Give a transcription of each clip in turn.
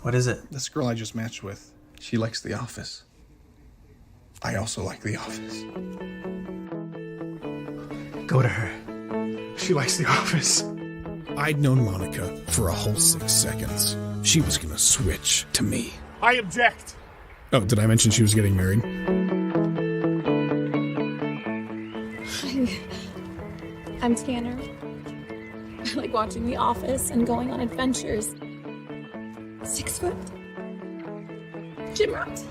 What is it? This girl I just matched with, she likes The Office. I also like The Office. Go to her. She likes The Office. I'd known Monica for a whole 6 seconds. She was gonna switch to me. I object. Oh, did I mention she was getting married? I'm Tanner. I like watching The Office and going on adventures. 6 foot. Gym rat.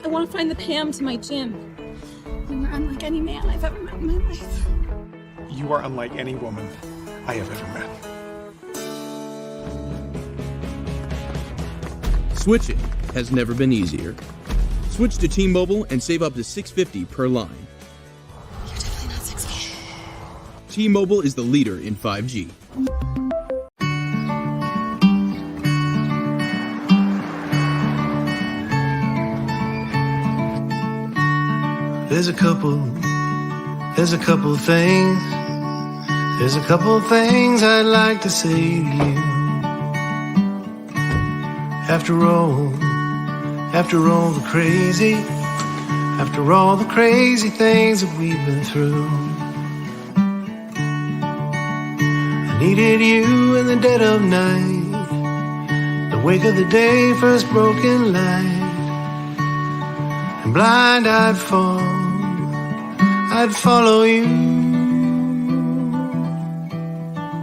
I want to find the Pam to my gym. And you're unlike any man I've ever met in my life. You are unlike any woman I have ever met. Switching has never been easier. Switch to T-Mobile and save up to $650 per line. You're definitely not 6 feet. T-Mobile is the leader in 5G. There's a couple things. There's a couple things I'd like to say to you. After all the crazy things that we've been through. I needed you in the dead of night, the wake of the day, first broken light. And blind I'd fall, I'd follow you.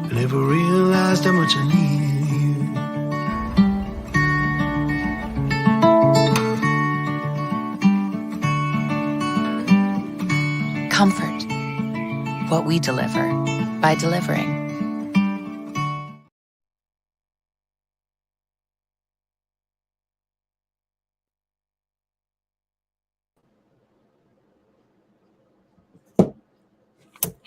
I never realized how much I needed you. Comfort. What we deliver by delivering.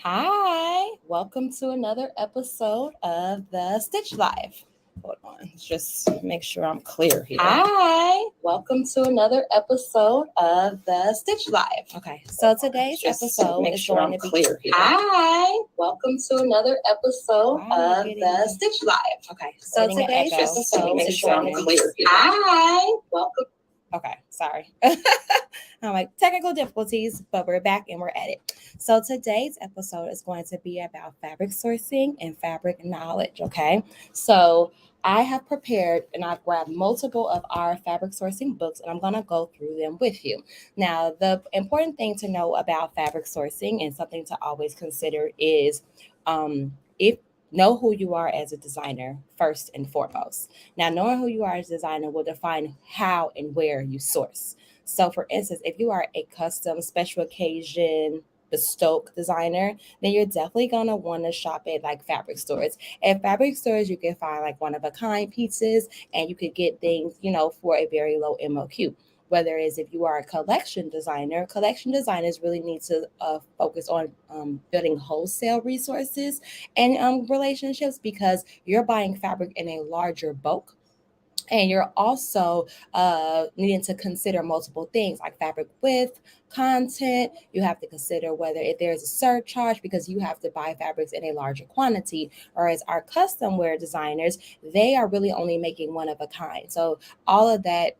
Hi, welcome to another episode of the Stitch Live. Hold on, let's just make sure I'm clear here. Hi, welcome to another episode of the Stitch Live. Okay, so today's episode is going to be clear here. Hi, welcome to another episode of the Stitch Live. Okay, so today's episode is going to be clear here. Hi, welcome. Okay, sorry. I'm like technical difficulties, but we're back and we're at it. So today's episode is going to be about fabric sourcing and fabric knowledge, okay? So I have prepared and I've grabbed multiple of our fabric sourcing books and I'm going to go through them with you. Now, the important thing to know about fabric sourcing and something to always consider is know who you are as a designer first and foremost. Now, knowing who you are as a designer will define how and where you source. So, for instance, if you are a custom, special occasion, bespoke designer, then you're definitely going to want to shop at like fabric stores. At fabric stores, you can find like one-of-a-kind pieces and you could get things, for a very low MOQ. Whether it's if you are a collection designers really need to focus on building wholesale resources and relationships because you're buying fabric in a larger bulk. And you're also needing to consider multiple things like fabric width, content. You have to consider whether if there's a surcharge because you have to buy fabrics in a larger quantity. Whereas our custom wear designers, they are really only making one of a kind. So all of that,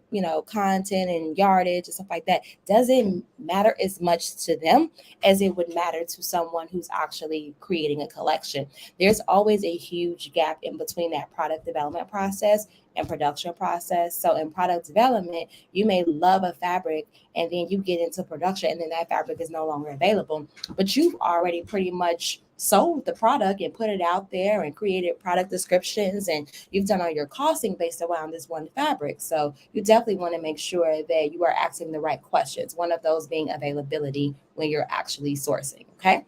content and yardage and stuff like that doesn't matter as much to them as it would matter to someone who's actually creating a collection. There's always a huge gap in between that product development process and production process. So in product development, you may love a fabric and then you get into production and then that fabric is no longer available, but you've already pretty much sold the product and put it out there and created product descriptions and you've done all your costing based around this one fabric. So you definitely want to make sure that you are asking the right questions. One of those being availability when you're actually sourcing. Okay.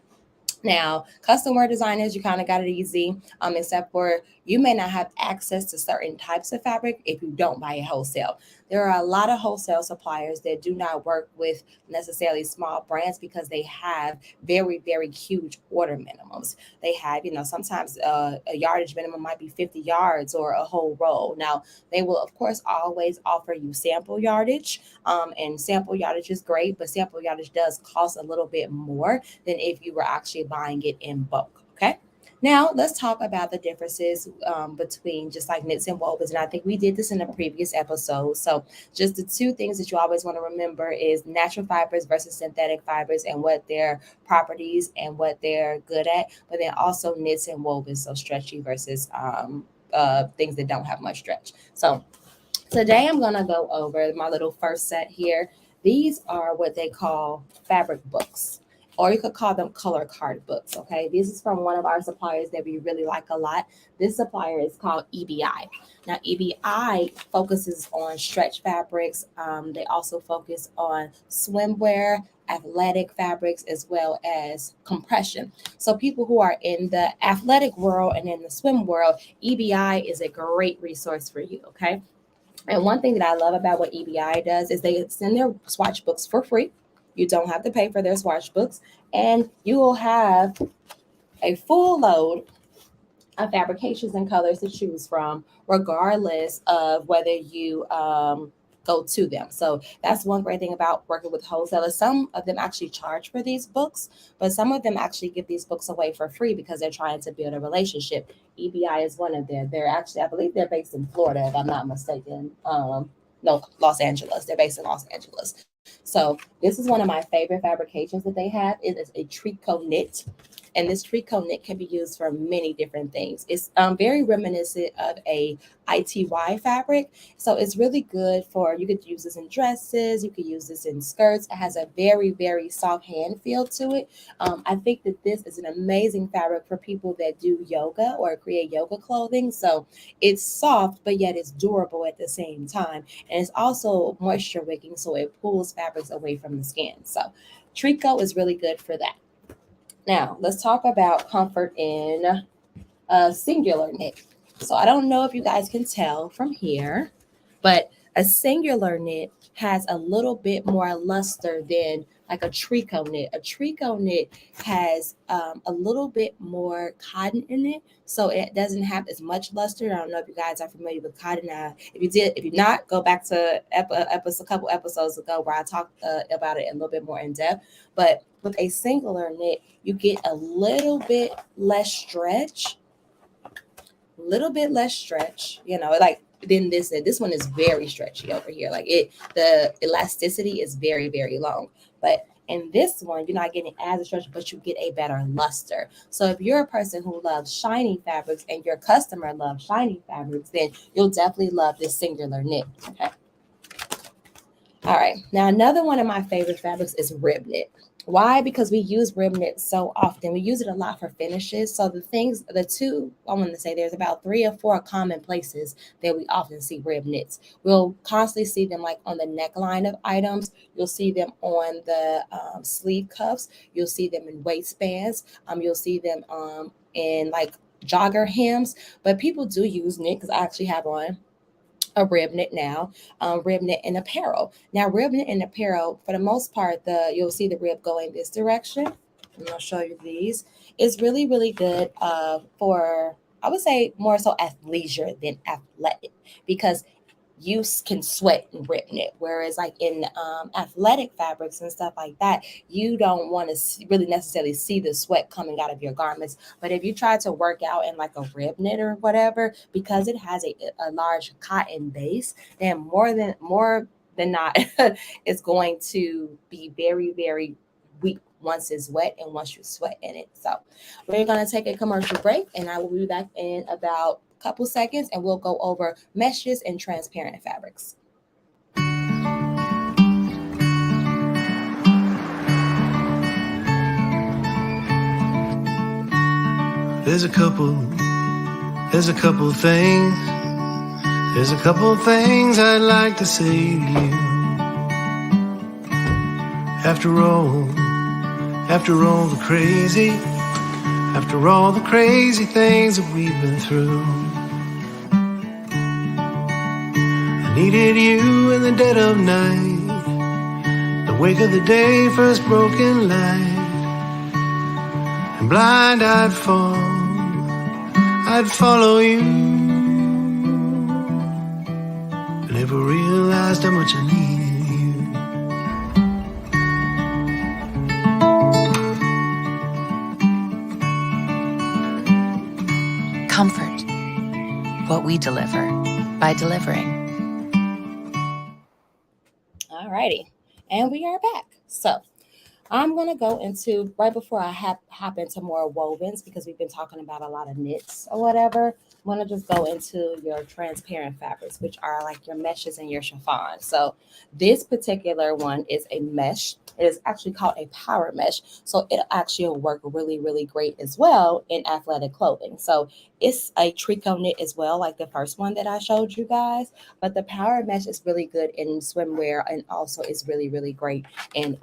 Now, custom wear designers, you kind of got it easy, except for you may not have access to certain types of fabric if you don't buy it wholesale. There are a lot of wholesale suppliers that do not work with necessarily small brands because they have very, very huge order minimums. They have, sometimes a yardage minimum might be 50 yards or a whole roll. Now, they will, of course, always offer you sample yardage, and sample yardage is great, but sample yardage does cost a little bit more than if you were actually buying it in bulk, okay? Now, let's talk about the differences between just like knits and wovens. And I think we did this in a previous episode. So just the two things that you always want to remember is natural fibers versus synthetic fibers and what their properties and what they're good at. But then also knits and wovens, so stretchy versus things that don't have much stretch. So today I'm going to go over my little first set here. These are what they call fabric books, or you could call them color card books, okay? This is from one of our suppliers that we really like a lot. This supplier is called EBI. Now, EBI focuses on stretch fabrics. They also focus on swimwear, athletic fabrics, as well as compression. So people who are in the athletic world and in the swim world, EBI is a great resource for you, okay? And one thing that I love about what EBI does is they send their swatch books for free. You don't have to pay for their swatch books, and you will have a full load of fabrications and colors to choose from, regardless of whether you go to them. So that's one great thing about working with wholesalers. Some of them actually charge for these books, but some of them actually give these books away for free because they're trying to build a relationship. EBI is one of them. They're actually, I believe they're based in Florida, if I'm not mistaken. No, Los Angeles. They're based in Los Angeles. So this is one of my favorite fabrications that they have. It is a tricot knit. And this tricot knit can be used for many different things. It's very reminiscent of a ITY fabric. So it's really good for, you could use this in dresses, you could use this in skirts. It has a very, very soft hand feel to it. I think that this is an amazing fabric for people that do yoga or create yoga clothing. So it's soft, but yet it's durable at the same time. And it's also moisture wicking, so it pulls fabrics away from the skin. So tricot is really good for that. Now, let's talk about comfort in a singular knit. So I don't know if you guys can tell from here, but a singular knit has a little bit more luster than like a tricot knit. A tricot knit has a little bit more cotton in it, so it doesn't have as much luster. I don't know if you guys are familiar with cotton. If you're not, go back to a couple episodes ago where I talked about it a little bit more in depth. But with a singular knit, you get a little bit less stretch, you know, like then this one is very stretchy over here. Like the elasticity is very, very long. But in this one, you're not getting as a stretch, but you get a better luster. So if you're a person who loves shiny fabrics and your customer loves shiny fabrics, then you'll definitely love this singular knit. Okay. All right. Now, another one of my favorite fabrics is rib knit. Why? Because we use rib knit so often. We use it a lot for finishes. So I want to say there's about 3 or 4 common places that we often see rib knits. We'll constantly see them like on the neckline of items. You'll see them on the sleeve cuffs. You'll see them in waistbands. You'll see them in like jogger hems. But people do use knit, because I actually have on a rib knit now, rib knit and apparel. Now, rib knit and apparel, for the most part, you'll see the rib going this direction. And I'll show you these. It's really, really good for, I would say, more so athleisure than athletic, because you can sweat in rib knit, whereas like in athletic fabrics and stuff like that, you don't want to really necessarily see the sweat coming out of your garments. But if you try to work out in like a rib knit or whatever, because it has a large cotton base, then more than not, it's going to be very, very weak once it's wet and once you sweat in it. So we're going to take a commercial break, and I will be back in about couple seconds, and we'll go over meshes and transparent fabrics. There's a couple things I'd like to say to you. After all the crazy things that we've been through, I needed you in the dead of night, the wake of the day, first broken light, and blind I'd follow you. I never realized how much I needed you. what we deliver by delivering. All righty. And we are back. So I'm going to go into, right before I hop into more wovens, because we've been talking about a lot of knits or whatever, I'm going to just go into your transparent fabrics, which are like your meshes and your chiffon. So this particular one is a mesh. It is actually called a power mesh. So it actually will work really, really great as well in athletic clothing. So it's a tricot knit as well, like the first one that I showed you guys. But the power mesh is really good in swimwear and also is really, really great in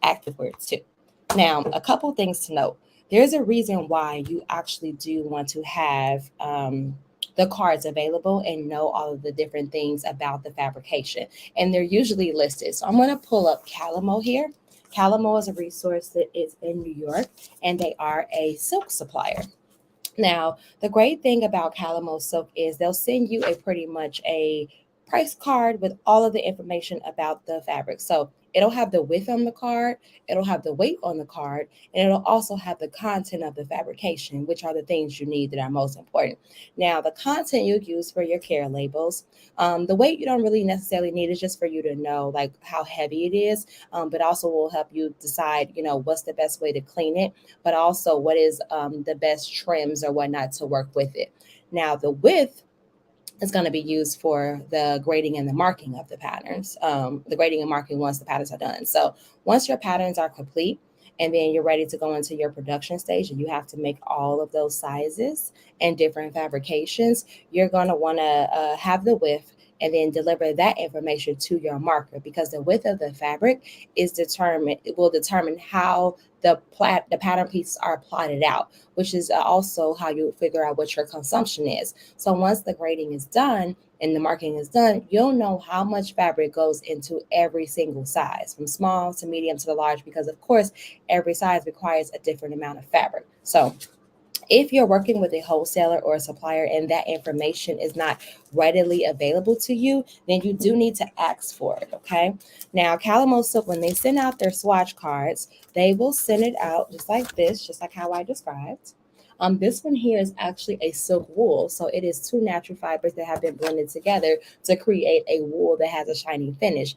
activewear too. Now, a couple things to note. There's a reason why you actually do want to have the cards available and know all of the different things about the fabrication. And they're usually listed. So I'm going to pull up Calamo here. Calamo is a resource that is in New York, and they are a silk supplier. Now, the great thing about Calamo Silk is they'll send you pretty much a price card with all of the information about the fabric. So it'll have the width on the card, it'll have the weight on the card, and it'll also have the content of the fabrication, which are the things you need that are most important. Now, the content you use for your care labels, the weight you don't really necessarily need, is just for you to know like how heavy it is, but also will help you decide, what's the best way to clean it, but also what is the best trims or whatnot to work with it. Now, the width is going to be used for the grading and the marking of the patterns, the grading and marking once the patterns are done. So once your patterns are complete and then you're ready to go into your production stage and you have to make all of those sizes and different fabrications, you're going to want to have the width and then deliver that information to your marker, because the width of the fabric will determine how the pattern pieces are plotted out, which is also how you figure out what your consumption is. So once the grading is done and the marking is done, you'll know how much fabric goes into every single size, from small to medium to the large, because of course, every size requires a different amount of fabric. So if you're working with a wholesaler or a supplier and that information is not readily available to you, then you do need to ask for it, okay? Now, Calamo Silk, when they send out their swatch cards, they will send it out just like this, just like how I described. This one here is actually a silk wool. So it is two natural fibers that have been blended together to create a wool that has a shiny finish.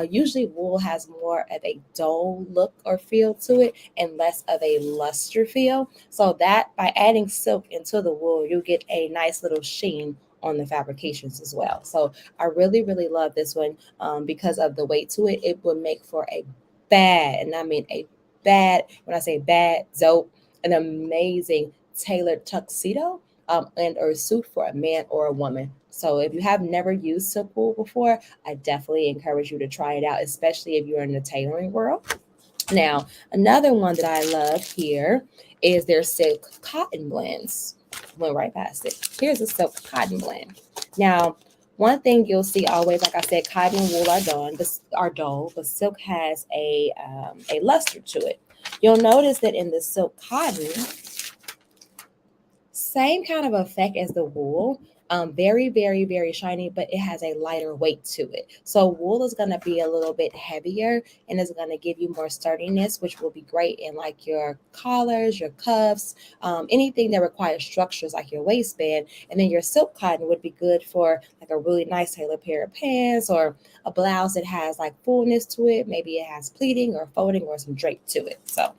Usually wool has more of a dull look or feel to it and less of a luster feel. So that by adding silk into the wool, you'll get a nice little sheen on the fabrications as well. So I really, really love this one because of the weight to it. It would make for a bad, and I mean a bad, when I say bad, dope, an amazing tailored tuxedo and or suit for a man or a woman. So if you have never used silk wool before, I definitely encourage you to try it out, especially if you're in the tailoring world. Now, another one that I love here is their silk cotton blends. Went right past it. Here's a silk cotton blend. Now, one thing you'll see always, like I said, cotton and wool are dull, but silk has a luster to it. You'll notice that in the silk cotton, same kind of effect as the wool. Very, very, very shiny, but it has a lighter weight to it. So wool is going to be a little bit heavier and is going to give you more sturdiness, which will be great in like your collars, your cuffs, anything that requires structures like your waistband. And then your silk cotton would be good for like a really nice tailored pair of pants or a blouse that has like fullness to it. Maybe it has pleating or folding or some drape to it. So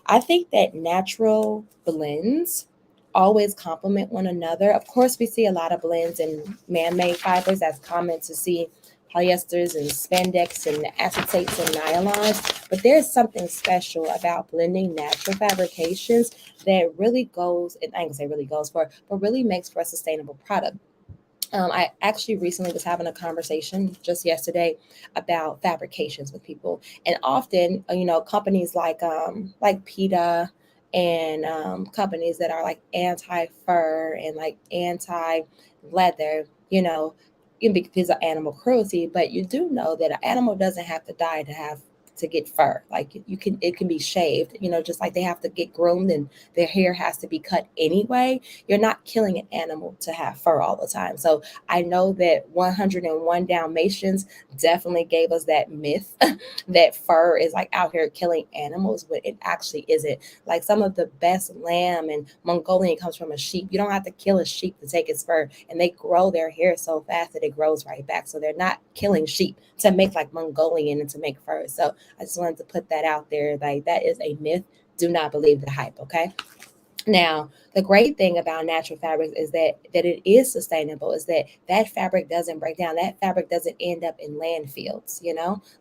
I think that natural blends always complement one another. Of course, we see a lot of blends in man-made fibers. That's common to see polyesters and spandex and acetates and nylons. But there's something special about blending natural fabrications that really goes, and I ain't gonna say really goes for, but really makes for a sustainable product. I actually recently was having a conversation just yesterday about fabrications with people, and often, companies like PETA and companies that are like anti-fur and like anti-leather, because of animal cruelty. But you do know that an animal doesn't have to die to have to get fur. Like it can be shaved, just like they have to get groomed and their hair has to be cut anyway. You're not killing an animal to have fur all the time. So I know that 101 Dalmatians definitely gave us that myth that fur is like out here killing animals, but it actually isn't. Like some of the best lamb and Mongolian comes from a sheep. You don't have to kill a sheep to take its fur, and they grow their hair so fast that it grows right back. So they're not killing sheep to make like Mongolian and to make fur. So I just wanted to put that out there. Like that is a myth. Do not believe the hype, okay? Now, the great thing about natural fabrics is that it is sustainable, is that fabric doesn't break down. That fabric doesn't end up in landfills,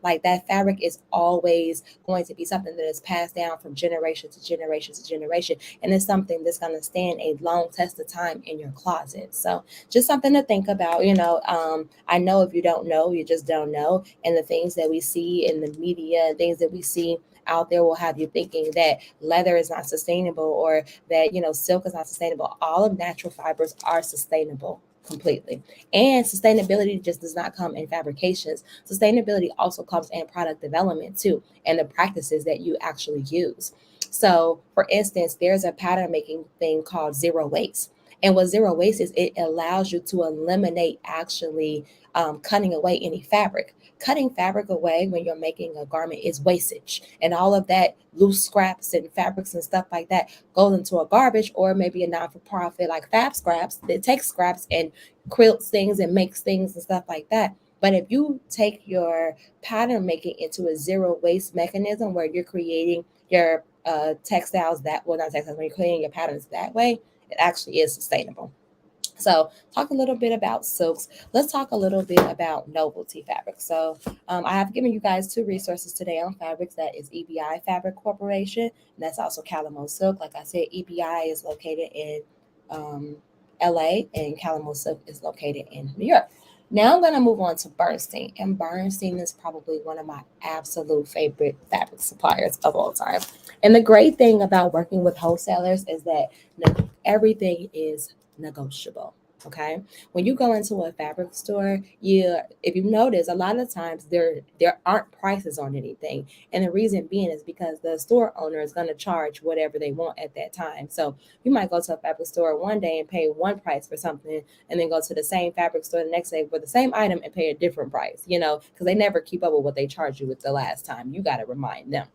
like that fabric is always going to be something that is passed down from generation to generation to generation. And it's something that's going to stand a long test of time in your closet. So just something to think about, I know if you don't know, you just don't know. And the things that we see in the media and things that we see out there will have you thinking that leather is not sustainable or that silk is not sustainable. All of natural fibers are sustainable completely. And sustainability just does not come in fabrications. Sustainability also comes in product development too, and the practices that you actually use. So for instance, there's a pattern making thing called zero waste. And what zero waste is, it allows you to eliminate actually cutting away any fabric. Cutting fabric away when you're making a garment is wastage. And all of that loose scraps and fabrics and stuff like that goes into a garbage, or maybe a non-for-profit like Fab Scraps that takes scraps and quilts things and makes things and stuff like that. But if you take your pattern making into a zero waste mechanism where you're creating your textiles not textiles, when you're creating your patterns that way, it actually is sustainable. So talk a little bit about silks. Let's talk a little bit about novelty fabrics. So I have given you guys two resources today on fabrics. That is EBI Fabric Corporation, and that's also Calamo Silk. Like I said, EBI is located in LA and Calamo Silk is located in New York. Now I'm going to move on to Bernstein. And Bernstein is probably one of my absolute favorite fabric suppliers of all time. And the great thing about working with wholesalers is that everything is negotiable. Okay. When you go into a fabric store, if you notice, a lot of times there aren't prices on anything. And the reason being is because the store owner is going to charge whatever they want at that time. So you might go to a fabric store one day and pay one price for something, and then go to the same fabric store the next day for the same item and pay a different price, because they never keep up with what they charged you with the last time. You got to remind them.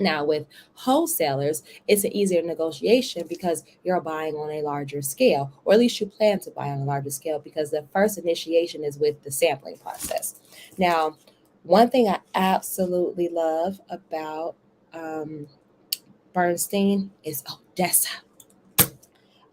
Now, with wholesalers, it's an easier negotiation because you're buying on a larger scale, or at least you plan to buy on a larger scale, because the first initiation is with the sampling process. Now, one thing I absolutely love about Bernstein is Odessa.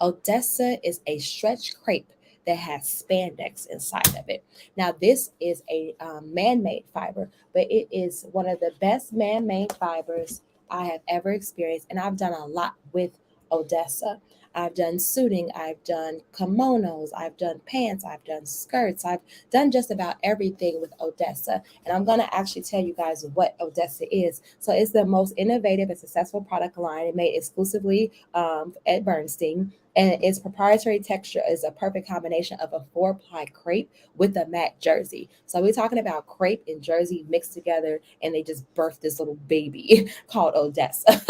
Odessa is a stretch crepe that has spandex inside of it. Now, this is a man-made fiber, but it is one of the best man-made fibers I have ever experienced, and I've done a lot with Odessa. I've done suiting, I've done kimonos, I've done pants, I've done skirts, I've done just about everything with Odessa. And I'm going to actually tell you guys what Odessa is. So it's the most innovative and successful product line made exclusively at Bernstein. And its proprietary texture is a perfect combination of a 4-ply crepe with a matte jersey. So we're talking about crepe and jersey mixed together, and they just birthed this little baby called Odessa.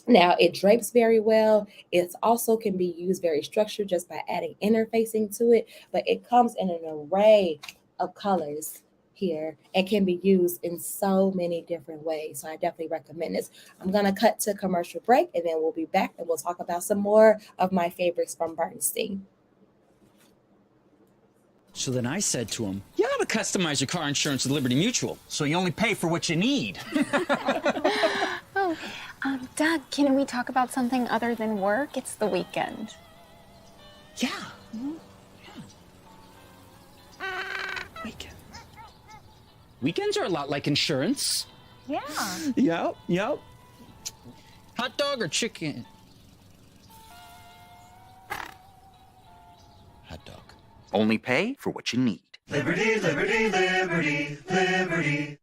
Now, it drapes very well. It also can be used very structured just by adding interfacing to it, but it comes in an array of colors here and can be used in so many different ways. So I definitely recommend this. I'm going to cut to commercial break, and then we'll be back and we'll talk about some more of my favorites from Bernstein. So then I said to him, you ought to customize your car insurance with Liberty Mutual, so you only pay for what you need. Doug, can we talk about something other than work? It's the weekend. Yeah. Weekend. Weekends are a lot like insurance. Yeah. Yep. Hot dog or chicken? Hot dog. Only pay for what you need. Liberty, liberty, liberty, liberty.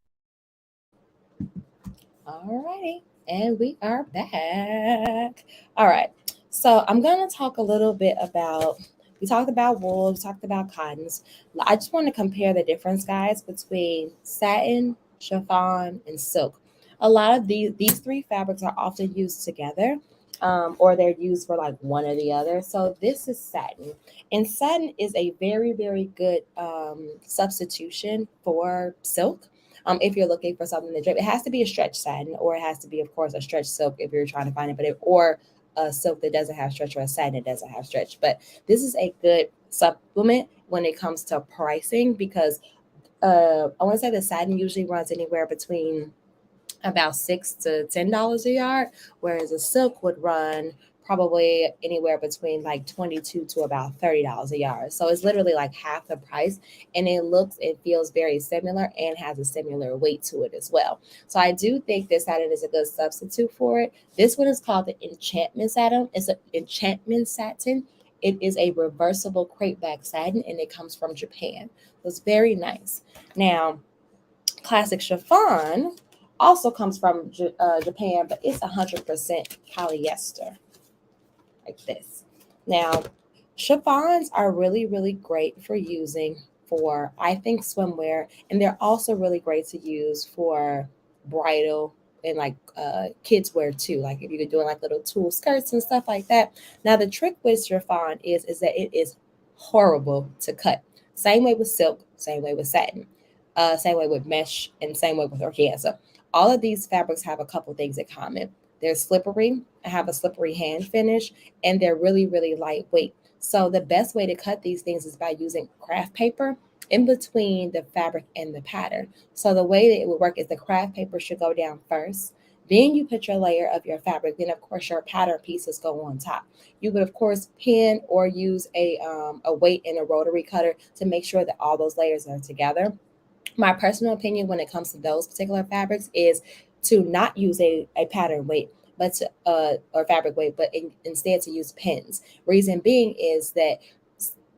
All righty. And we are back. All right. So I'm going to talk a little bit about, we talked about wool, we talked about cottons. I just want to compare the difference, guys, between satin chiffon, and silk. A lot of these three fabrics are often used together, or they're used for like one or the other. So this is satin, and satin is a very, very good substitution for silk. If you're looking for something to drape, it has to be a stretch satin, or it has to be, of course, a stretch silk if you're trying to find it, or a silk that doesn't have stretch, or a satin that doesn't have stretch. But this is a good supplement when it comes to pricing, because I want to say the satin usually runs anywhere between about $6 to $10 a yard, whereas a silk would run probably anywhere between like 22 to about $30 a yard. So it's literally like half the price, and it looks and feels very similar and has a similar weight to it as well. So I do think this satin is a good substitute for it. This one is called the enchantment satin. It's an enchantment satin. It is a reversible crepe back satin, and it comes from Japan. So it's very nice. Now, classic chiffon also comes from Japan, but it's 100% polyester, like this. Now, chiffons are really, really great for using for, I think, swimwear, and they're also really great to use for bridal and like kids wear too. Like if you're doing like little tulle skirts and stuff like that. Now, the trick with chiffon is that it is horrible to cut. Same way with silk, same way with satin, same way with mesh, and same way with organza. All of these fabrics have a couple things in common. They're slippery, have a slippery hand finish, and they're really, really lightweight. So the best way to cut these things is by using craft paper in between the fabric and the pattern. So the way that it would work is the craft paper should go down first. Then you put your layer of your fabric. Then, of course, your pattern pieces go on top. You would, of course, pin or use a weight and a rotary cutter to make sure that all those layers are together. My personal opinion when it comes to those particular fabrics is to not use a pattern weight, but to or fabric weight, but instead to use pins. Reason being is that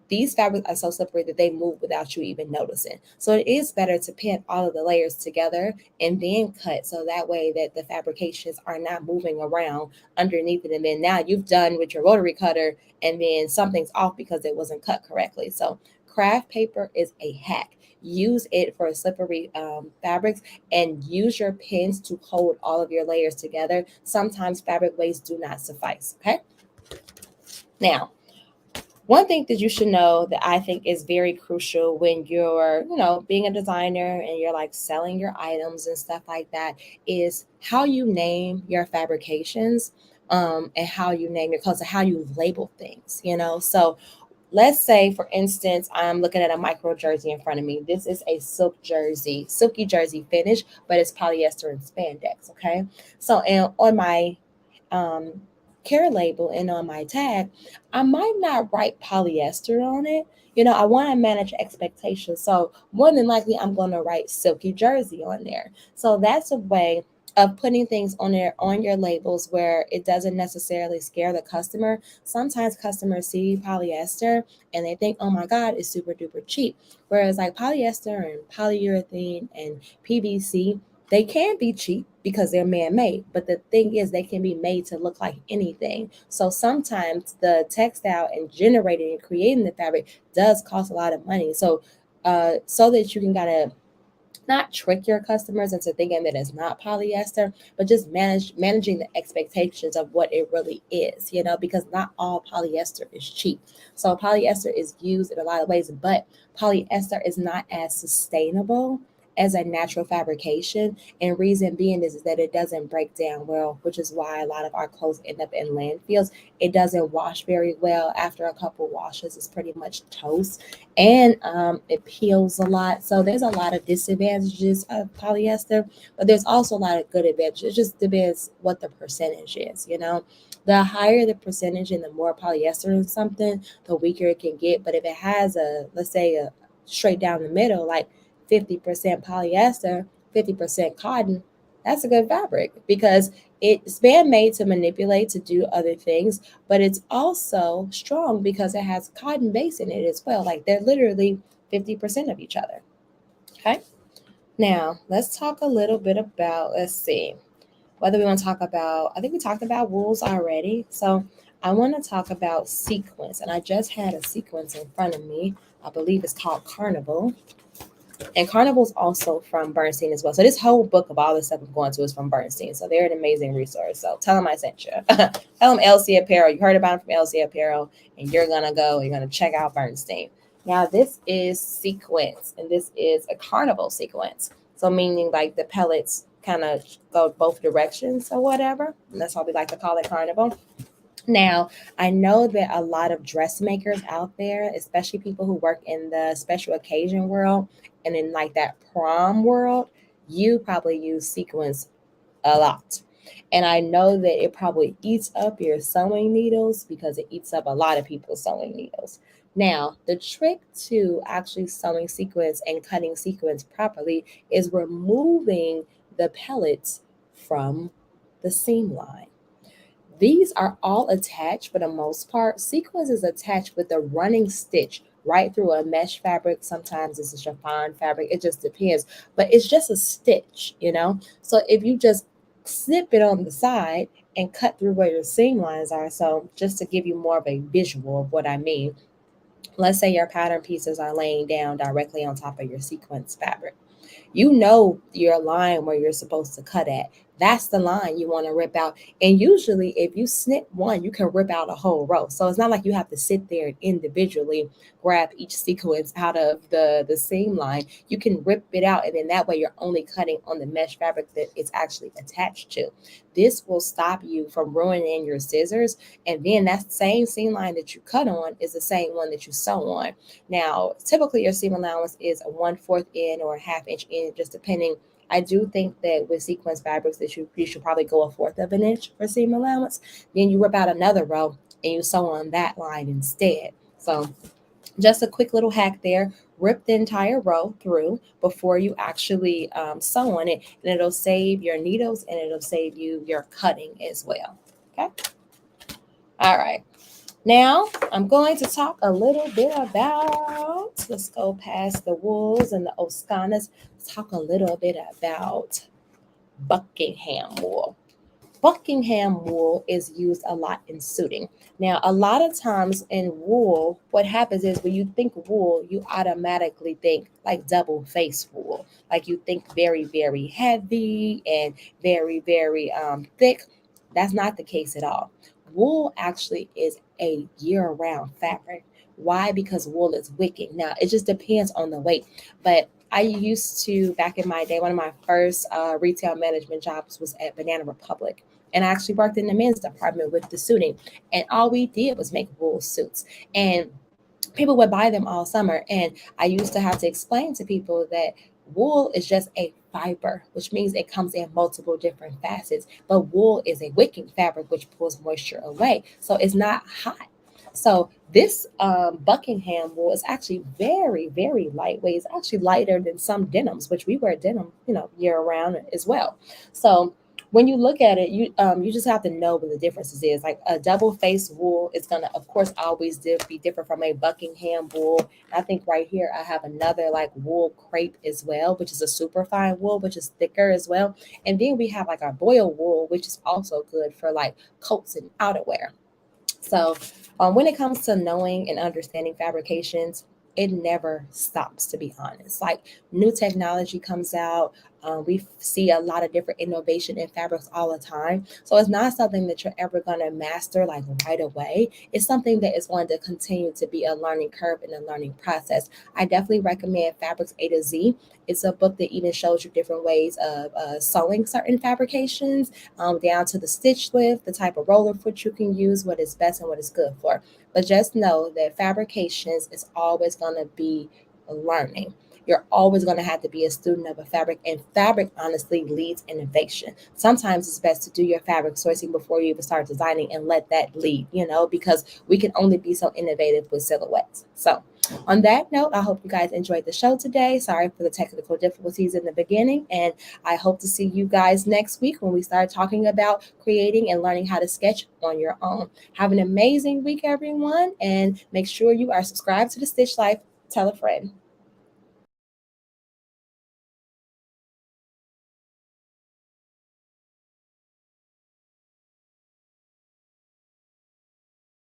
these fabrics are so slippery that they move without you even noticing. So it is better to pin all of the layers together and then cut, so that way that the fabrications are not moving around underneath it. And then now you've done with your rotary cutter, and then something's off because it wasn't cut correctly. So craft paper is a hack. Use it for slippery fabrics, and use your pins to hold all of your layers together. Sometimes fabric weights do not suffice. Okay. Now, one thing that you should know that I think is very crucial when you're, being a designer and you're like selling your items and stuff like that is how you name your fabrications, and how you name your colors, and how you label things, So let's say, for instance, I'm looking at a micro jersey in front of me. This is a silky jersey finish, but it's polyester and spandex, okay? So and on my care label and on my tag, I might not write polyester on it. I want to manage expectations. So more than likely, I'm going to write silky jersey on there. So that's a way of putting things on your labels where it doesn't necessarily scare the customer. Sometimes customers see polyester and they think, oh my God, it's super duper cheap. Whereas like polyester and polyurethane and PVC, they can be cheap because they're man-made, but the thing is they can be made to look like anything. So sometimes the textile and generating and creating the fabric does cost a lot of money. So so that you can kind of not trick your customers into thinking that it's not polyester, but just managing the expectations of what it really is, because not all polyester is cheap. So polyester is used in a lot of ways, but polyester is not as sustainable as a natural fabrication. And reason being is that it doesn't break down well, which is why a lot of our clothes end up in landfills. It doesn't wash very well. After a couple washes, it's pretty much toast, and it peels a lot. So there's a lot of disadvantages of polyester, but there's also a lot of good advantages. It just depends what the percentage is, The higher the percentage and the more polyester in something, the weaker it can get. But if it has let's say a straight down the middle, like 50% polyester, 50% cotton, that's a good fabric because it's been made to manipulate, to do other things, but it's also strong because it has cotton base in it as well. Like they're literally 50% of each other. Okay. Now let's talk a little bit about, let's see, whether we want to talk about, I think we talked about wools already. So I want to talk about sequins, and I just had a sequence in front of me. I believe it's called Carnival. And Carnival's also from Bernstein as well. So this whole book of all the stuff I'm going to is from Bernstein. So they're an amazing resource. So tell them I sent you. Tell them LC Apparel. You heard about them from LC Apparel, and you're going to go. You're going to check out Bernstein. Now, this is sequence, and this is a Carnival sequence. So meaning like the pellets kind of go both directions or whatever. And that's why we like to call it Carnival. Now, I know that a lot of dressmakers out there, especially people who work in the special occasion world and in like that prom world, you probably use sequins a lot. And I know that it probably eats up your sewing needles because it eats up a lot of people's sewing needles. Now, the trick to actually sewing sequins and cutting sequins properly is removing the pellets from the seam line. These are all attached for the most part. Sequins is attached with a running stitch right through a mesh fabric. Sometimes it's a chiffon fabric. It just depends. But it's just a stitch, you know? So if you just snip it on the side and cut through where your seam lines are. So just to give you more of a visual of what I mean, let's say your pattern pieces are laying down directly on top of your sequence fabric. You know your line where you're supposed to cut at. That's the line you want to rip out. And usually, if you snip one, you can rip out a whole row. So it's not like you have to sit there and individually grab each sequence out of the seam line. You can rip it out, and then that way you're only cutting on the mesh fabric that it's actually attached to. This will stop you from ruining your scissors. And then that same seam line that you cut on is the same one that you sew on. Now, typically your seam allowance is a 1/4 in or a 1/2 inch in, just depending. I do think that with sequence fabrics that you should probably go a 1/4 of an inch for seam allowance. Then you rip out another row and you sew on that line instead. So just a quick little hack there. Rip the entire row through before you actually sew on it, and it'll save your needles and it'll save you your cutting as well. Okay. All right. Now, I'm going to talk a little bit about, let's go past the wools and the Oscanas. Let's talk a little bit about Buckingham wool. Buckingham wool is used a lot in suiting. Now, a lot of times in wool, what happens is when you think wool, you automatically think like double face wool. Like you think very, very heavy and very, very thick. That's not the case at all. Wool actually is a year-round fabric. Why? Because wool is wicking. Now, it just depends on the weight. But I used to, back in my day, one of my first retail management jobs was at Banana Republic. And I actually worked in the men's department with the suiting. And all we did was make wool suits. And people would buy them all summer. And I used to have to explain to people that wool is just a fiber, which means it comes in multiple different facets. But wool is a wicking fabric, which pulls moisture away. So it's not hot. So this Buckingham wool is actually very, very lightweight. It's actually lighter than some denims, which we wear denim, year round as well. So when you look at it, you just have to know what the differences is. Like a double face wool is gonna, of course, always be different from a Buckingham wool. And I think right here I have another like wool crepe as well, which is a super fine wool, which is thicker as well. And then we have like our boil wool, which is also good for like coats and outerwear. So when it comes to knowing and understanding fabrications, it never stops, to be honest. Like new technology comes out. We see a lot of different innovation in fabrics all the time. So it's not something that you're ever going to master like right away. It's something that is going to continue to be a learning curve and a learning process. I definitely recommend Fabrics A to Z. It's a book that even shows you different ways of sewing certain fabrications, down to the stitch lift, the type of roller foot you can use, what is best and what is good for. But just know that fabrications is always going to be learning. You're always going to have to be a student of a fabric, and fabric honestly leads innovation. Sometimes it's best to do your fabric sourcing before you even start designing and let that lead, because we can only be so innovative with silhouettes. So on that note, I hope you guys enjoyed the show today. Sorry for the technical difficulties in the beginning, and I hope to see you guys next week when we start talking about creating and learning how to sketch on your own. Have an amazing week, everyone, and make sure you are subscribed to the Stitch Life. Tell a friend.